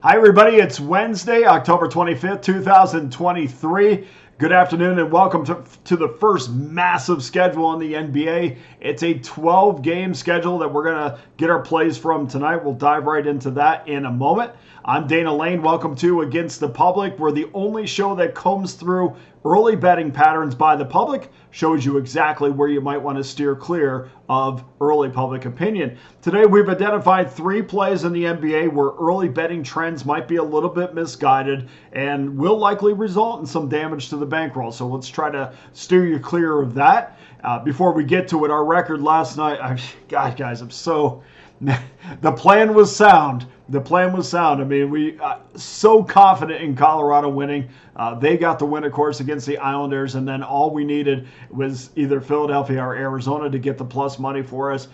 Hi, everybody. It's Wednesday, October 25th, 2023. Good afternoon and welcome to the first massive schedule in the NBA. It's a 12-game schedule that we're going to get our plays from tonight. We'll dive right into that in a moment. I'm Dana Lane. Welcome to Against the Public. We're the only show that combs through early betting patterns by the public, shows you exactly where you might want to steer clear of early public opinion. Today, we've identified 3 plays in the NBA where early betting trends might be a little bit misguided and will likely result in some damage to the bankroll. So let's try to steer you clear of that. Before we get to it, our record last night, God, guys, the plan was sound. The plan was sound. I mean, we so confident in Colorado winning. They got the win, of course, against the Islanders, and then all we needed was either Philadelphia or Arizona to get the plus money for us.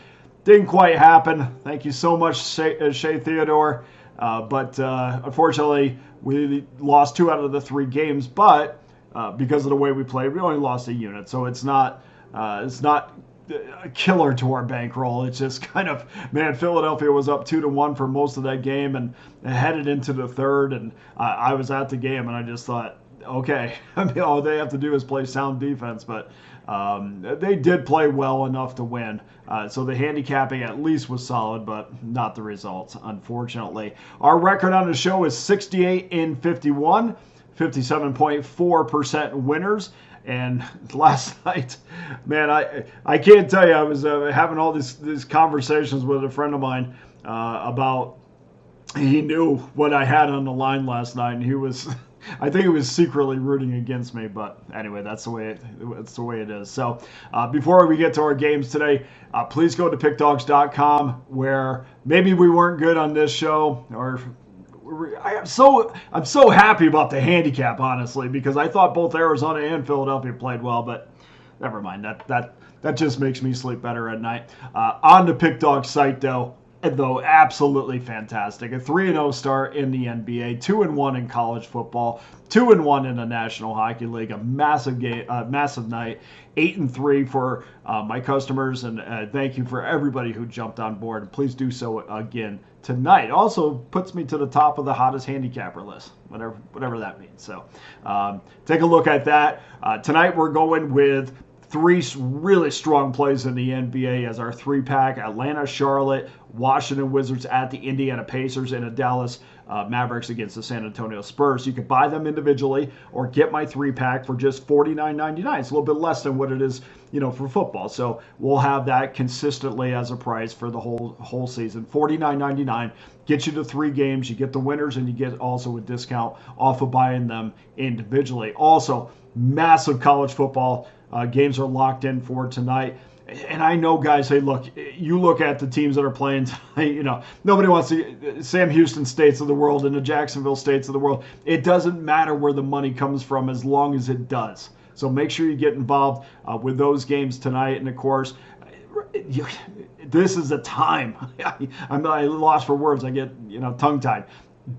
Didn't quite happen. Thank you so much, Shea Theodore. But unfortunately, we lost 2 out of the 3 games. But because of the way we played, we only lost a unit. So it's not a killer to our bankroll. It's just kind of, man, Philadelphia was up 2-1 for most of that game and headed into the third. And I was at the game and I just thought, okay, I mean, all they have to do is play sound defense. But they did play well enough to win. So the handicapping at least was solid, but not the results, unfortunately. Our record on the show is 68-51, 57.4% winners. And last night, man, I can't tell you, I was having all these conversations with a friend of mine about, he knew what I had on the line last night, and he was, I think he was secretly rooting against me. But anyway, that's the way it is. So before we get to our games today, please go to pickdawgz.com, where maybe we weren't good on this show, or I'm so happy about the handicap, honestly, because I thought both Arizona and Philadelphia played well, but never mind. That just makes me sleep better at night. On the Pickdawgz site, though, absolutely fantastic. A 3-0 start in the NBA, 2-1 in college football, 2-1 in the National Hockey League. A massive game, massive night. 8-3 for my customers, and thank you for everybody who jumped on board. And please do so again tonight. Also puts me to the top of the hottest handicapper list, whatever that means. So take a look at that. Tonight we're going with 3 really strong plays in the NBA as our 3-pack: Atlanta, Charlotte, Washington Wizards at the Indiana Pacers, and a Dallas Mavericks against the San Antonio Spurs. You can buy them individually or get my 3-pack for just $49.99. It's a little bit less than what it is, for football. So we'll have that consistently as a price for the whole season. $49.99 gets you to 3 games. You get the winners, and you get also a discount off of buying them individually. Also, massive college football games are locked in for tonight. And I know, guys, hey, look, you look at the teams that are playing tonight, nobody wants to, Sam Houston States of the world and the Jacksonville States of the world. It doesn't matter where the money comes from as long as it does. So make sure you get involved with those games tonight. And, of course, this is a time. I'm lost for words. I get, tongue-tied.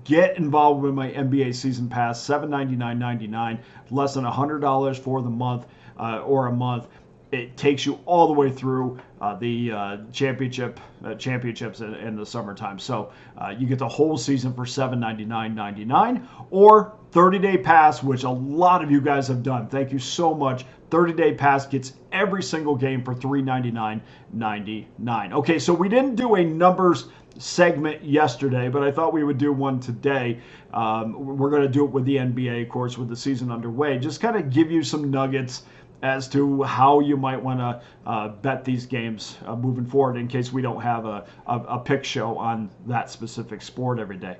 Get involved with my NBA season pass, $799.99, less than $100 for the month or a month. It takes you all the way through the championships in the summertime. So you get the whole season for $799.99 or 30-day pass, which a lot of you guys have done. Thank you so much. 30-day pass gets every single game for $399.99. Okay, so we didn't do a numbers segment yesterday, but I thought we would do one today. We're going to do it with the NBA, of course, with the season underway. Just kind of give you some nuggets as to how you might want to bet these games moving forward in case we don't have a pick show on that specific sport every day.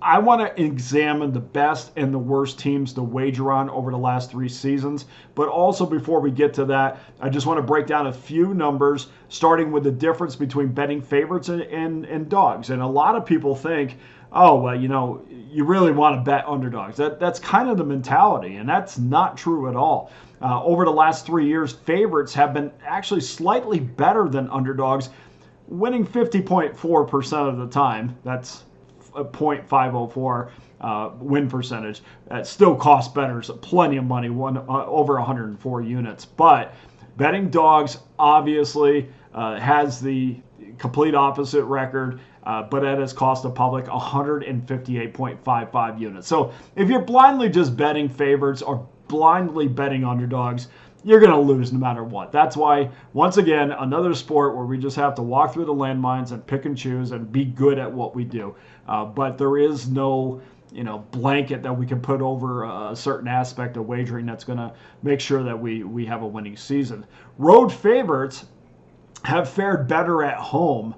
I want to examine the best and the worst teams to wager on over the last 3 seasons. But also, before we get to that, I just want to break down a few numbers, starting with the difference between betting favorites and dogs. And a lot of people think, oh, well, you really want to bet underdogs. That's kind of the mentality, and that's not true at all. Over the last 3 years, favorites have been actually slightly better than underdogs, winning 50.4% of the time. That's a .504 win percentage. It still costs bettors plenty of money, over 104 units. But betting dogs obviously has the complete opposite record, but it has cost the public 158.55 units. So if you're blindly just betting favorites or blindly betting underdogs, you're going to lose no matter what. That's why, once again, another sport where we just have to walk through the landmines and pick and choose and be good at what we do. But there is no blanket that we can put over a certain aspect of wagering that's going to make sure that we have a winning season. Road favorites have fared better at home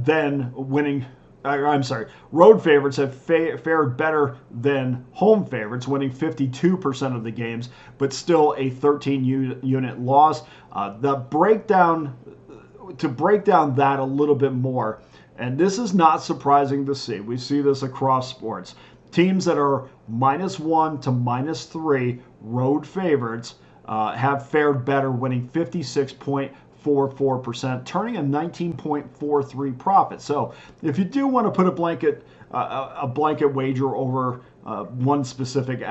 than winning. Road favorites have fared better than home favorites, winning 52% of the games, but still a 13-unit loss. To break down that a little bit more, and this is not surprising to see. We see this across sports. Teams that are -1 to -3 road favorites have fared better, winning 56.44%, turning a 19.43 profit. So if you do want to put a blanket wager over one specific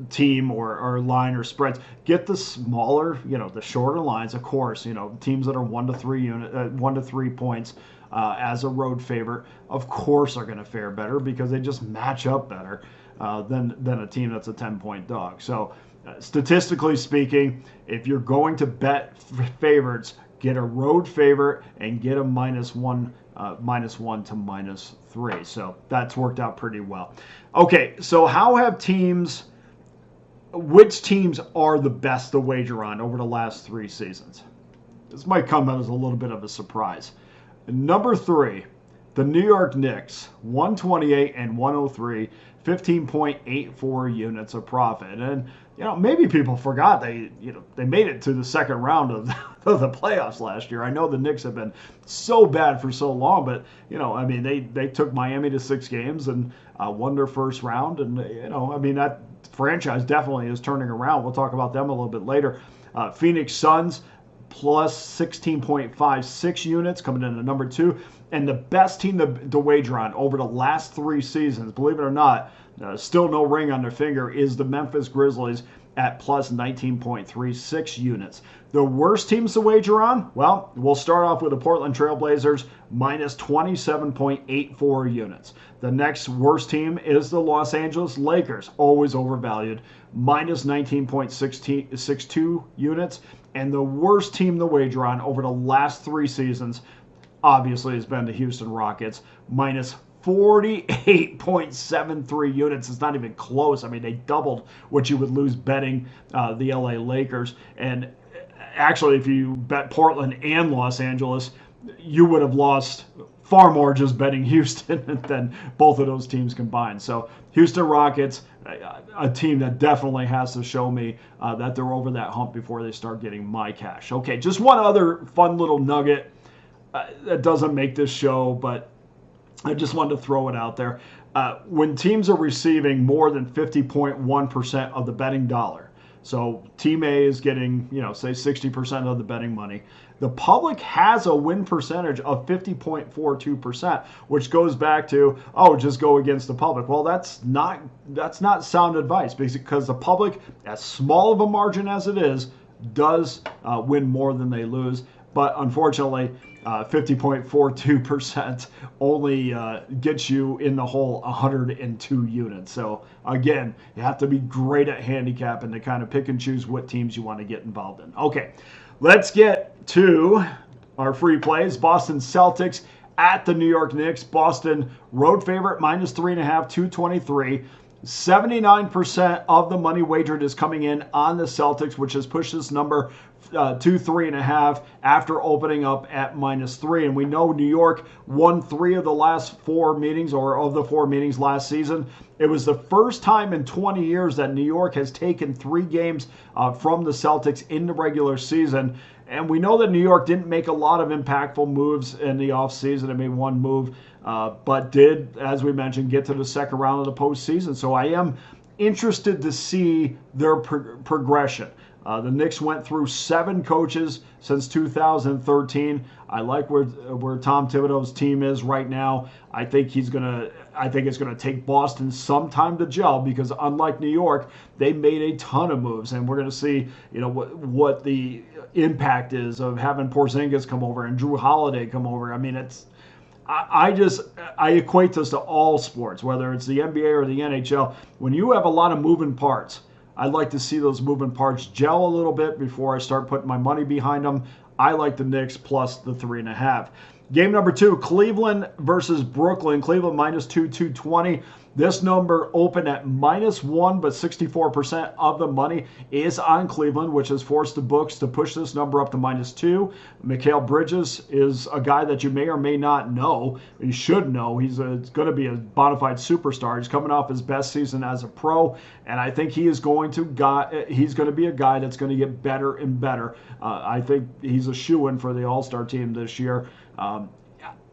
team or line or spreads, get the smaller, the shorter lines. Of course, teams that are 1 to 3 points as a road favorite, of course, are going to fare better because they just match up better than a team that's a 10-point dog. So statistically speaking, if you're going to bet favorites, get a road favorite and get a -1 to -3. So that's worked out pretty well. Okay, so which teams are the best to wager on over the last 3 seasons? This might come out as a little bit of a surprise. Number 3, the New York Knicks, 128 and 103, 15.84 units of profit. And maybe people forgot they made it to the second round of the playoffs last year. I know the Knicks have been so bad for so long, but they took Miami to 6 games and won their first round, and that franchise definitely is turning around. We'll talk about them a little bit later. Phoenix Suns plus 16.56 units, coming in at number 2. And the best team to wager on over the last 3 seasons, believe it or not, still no ring on their finger, is the Memphis Grizzlies at plus 19.36 units. The worst teams to wager on? Well, we'll start off with the Portland Trailblazers, minus 27.84 units. The next worst team is the Los Angeles Lakers, always overvalued, minus 19.62 units. And the worst team to wager on over the last 3 seasons, obviously, has been the Houston Rockets, minus 48.73 units. It's not even close. They doubled what you would lose betting the LA Lakers. And actually, if you bet Portland and Los Angeles, you would have lost far more just betting Houston than both of those teams combined. So Houston Rockets, a team that definitely has to show me that they're over that hump before they start getting my cash. Okay, just one other fun little nugget that doesn't make this show, but I just wanted to throw it out there. When teams are receiving more than 50.1% of the betting dollar, so Team A is getting, say 60% of the betting money, the public has a win percentage of 50.42%, which goes back to, just go against the public. Well, that's not sound advice, because the public, as small of a margin as it is, does win more than they lose. But unfortunately, 50.42% only gets you in the hole 102 units. So again, you have to be great at handicapping to kind of pick and choose what teams you want to get involved in. Okay, let's get to our free plays. Boston Celtics at the New York Knicks. Boston road favorite, minus 3.5, 223. 79% of the money wagered is coming in on the Celtics, which has pushed this number to 3.5 after opening up at minus 3. And we know New York won 3 of the last 4 meetings, or of the 4 meetings last season. It was the first time in 20 years that New York has taken 3 games from the Celtics in the regular season. And we know that New York didn't make a lot of impactful moves in the offseason. They made one move, but did, as we mentioned, get to the second round of the postseason. So I am interested to see their progression. The Knicks went through 7 coaches since 2013. I like where Tom Thibodeau's team is right now. I think he's going to I think it's going to take Boston some time to gel because unlike New York, they made a ton of moves, and we're going to see, what the impact is of having Porzingis come over and Drew Holiday come over. I mean, I equate this to all sports, whether it's the NBA or the NHL. When you have a lot of moving parts, I'd like to see those moving parts gel a little bit before I start putting my money behind them. I like the Knicks plus the 3.5. Game number 2, Cleveland versus Brooklyn. Cleveland -2, 220. This number opened at -1, but 64% of the money is on Cleveland, which has forced the books to push this number up to -2. Mikal Bridges is a guy that you may or may not know. You should know. He's going to be a bona fide superstar. He's coming off his best season as a pro, and I think he's going to be a guy that's going to get better and better. I think he's a shoo-in for the All-Star team this year.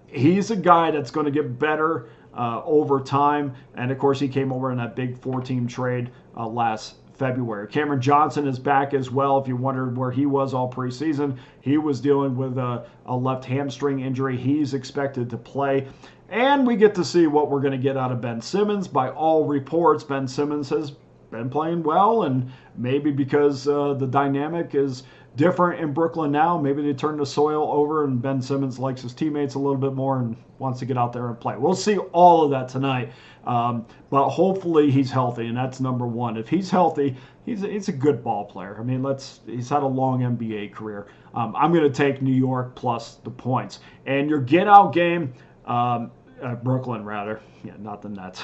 He's a guy that's going to get better over time. And, of course, he came over in that big 4-team trade last February. Cameron Johnson is back as well. If you wondered where he was all preseason, he was dealing with a left hamstring injury. He's expected to play. And we get to see what we're going to get out of Ben Simmons. By all reports, Ben Simmons has been playing well, and maybe because the dynamic is different in Brooklyn now, maybe they turn the soil over and Ben Simmons likes his teammates a little bit more and wants to get out there and play. We'll see all of that tonight, but hopefully he's healthy, and that's number one. If he's healthy, he's a good ball player. I mean, he's had a long NBA career. I'm going to take New York plus the points. And your get-out game, Brooklyn, rather. Yeah, not the Nets.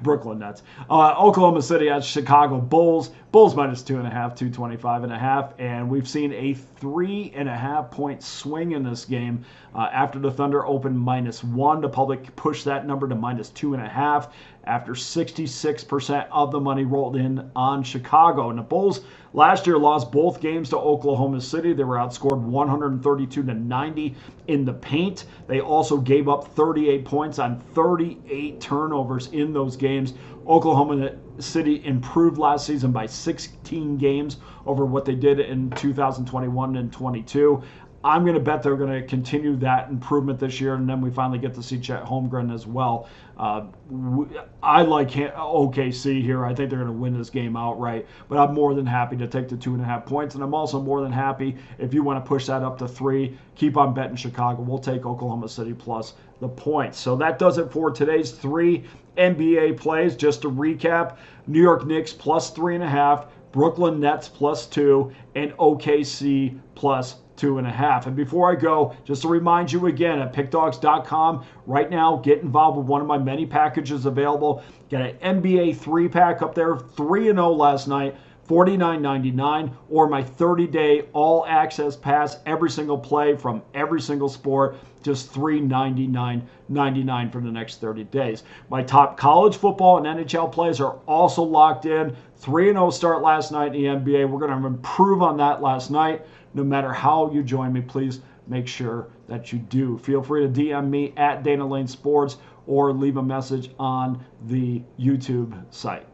Brooklyn Nets. Oklahoma City at Chicago Bulls. Bulls -2.5, 225.5. And we've seen a 3.5 point swing in this game. After the Thunder opened -1, the public pushed that number to -2.5 after 66% of the money rolled in on Chicago. And the Bulls last year lost both games to Oklahoma City. They were outscored 132-90 in the paint. They also gave up 38 points on 38 turnovers in those games. Oklahoma City improved last season by 16 games over what they did in 2021 and 22. I'm going to bet they're going to continue that improvement this year, and then we finally get to see Chet Holmgren as well. I like OKC here. I think they're going to win this game outright, but I'm more than happy to take the 2.5 points, and I'm also more than happy if you want to push that up to 3. Keep on betting Chicago. We'll take Oklahoma City plus the points. So that does it for today's 3 NBA plays. Just to recap, New York Knicks plus 3.5, Brooklyn Nets plus 2, and OKC plus 2.5. And before I go, just to remind you again, at pickdawgz.com right now, get involved with one of my many packages available. Got an NBA 3-pack up there, 3-0 last night, $49.99, or my 30-day all-access pass, every single play from every single sport, just $399.99 for the next 30 days. My top college football and NHL plays are also locked in. 3-0 start last night in the NBA. We're going to improve on that last night. No matter how you join me, please make sure that you do. Feel free to DM me at Dana Lane Sports or leave a message on the YouTube site.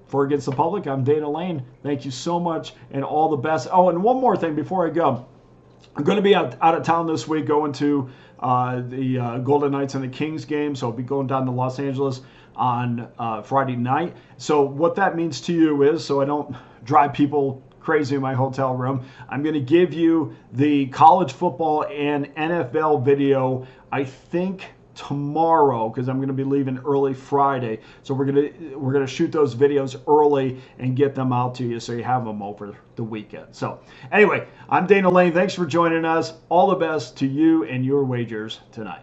For Against the Public, I'm Dana Lane. Thank you so much and all the best. Oh, and one more thing before I go. I'm going to be out of town this week going to the Golden Knights and the Kings game, so I'll be going down to Los Angeles on Friday night. So what that means to you is, so I don't drive people crazy in my hotel room, I'm going to give you the college football and NFL video, I think tomorrow, because I'm going to be leaving early Friday. So we're going to shoot those videos early and get them out to you so you have them over the weekend. So anyway, I'm Dana Lane. Thanks for joining us. All the best to you and your wagers tonight.